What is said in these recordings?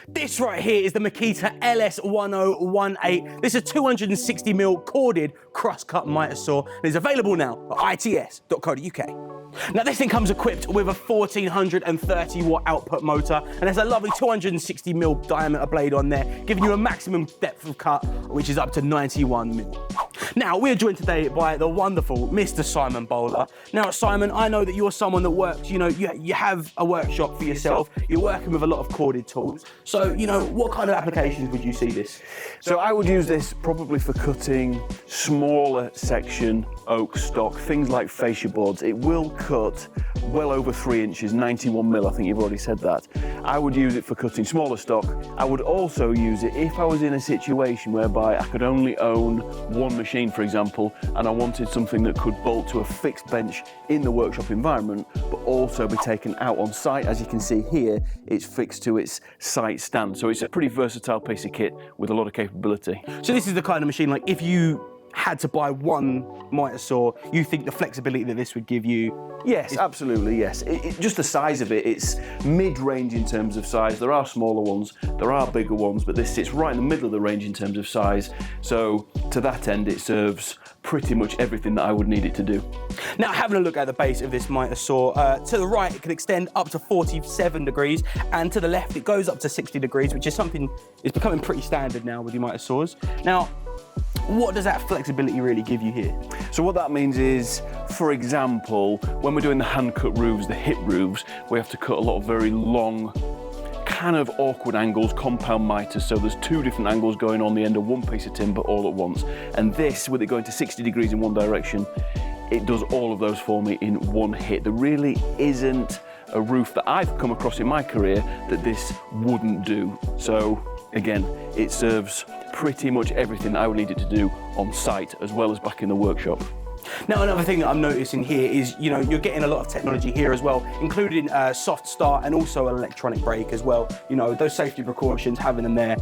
This right here is the Makita LS1018. This is a 260mm corded crosscut miter saw and is available now at its.co.uk. Now this thing comes equipped with a 1430 watt output motor and there's a lovely 260mm diameter blade on there, giving you a maximum depth of cut, which is up to 91mm. Now, we're joined today by the wonderful Mr. Simon Bowler. Now, Simon, I know that you're someone that works, you have a workshop for yourself. You're working with a lot of corded tools. So, what kind of applications would you see this? So I would use this probably for cutting smaller section oak stock, things like fascia boards. It will cut well over 3 inches, 91mm, I think you've already said that. I would use it for cutting smaller stock. I would also use it if I was in a situation whereby I could only own one machine, for example, and I wanted something that could bolt to a fixed bench in the workshop environment, but also be taken out on site. As you can see here, it's fixed to its site stand. So it's a pretty versatile piece of kit with a lot of capability. So this is the kind of machine, like if you had to buy one miter saw, you think the flexibility that this would give you? Yes, absolutely, yes. Just the size of it, it's mid-range in terms of size. There are smaller ones, there are bigger ones, but this sits right in the middle of the range in terms of size. So to that end, it serves pretty much everything that I would need it to do. Now, having a look at the base of this miter saw, to the right, it can extend up to 47 degrees, and to the left, it goes up to 60 degrees, which is something that's becoming pretty standard now with your miter saws. Now, what does that flexibility really give you here? So what that means is, for example, when we're doing the hand-cut roofs, the hip roofs, we have to cut a lot of very long, kind of awkward angles, compound miters, so there's 2 different angles going on the end of one piece of timber all at once. And this, with it going to 60 degrees in one direction, it does all of those for me in one hit. There really isn't a roof that I've come across in my career that this wouldn't do. So again, it serves pretty much everything I would need it to do on site as well as back in the workshop. Now, another thing that I'm noticing here is, you're getting a lot of technology here as well, including soft start and also an electronic brake as well. Those safety precautions, having them there,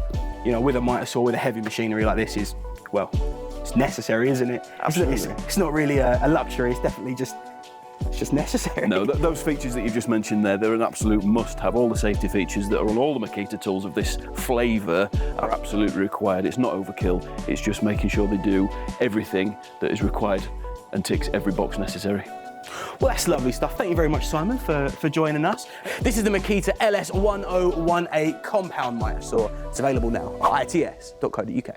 with a miter saw, with a heavy machinery like this is, well, it's necessary, isn't it? Absolutely. It's not really a luxury, it's definitely just necessary. No, those features that you've just mentioned there, they're an absolute must-have. All the safety features that are on all the Makita tools of this flavour are absolutely required. It's not overkill, it's just making sure they do everything that is required and ticks every box necessary. Well, that's lovely stuff. Thank you very much, Simon, for joining us. This is the Makita LS1018 compound miter saw. It's available now at its.co.uk.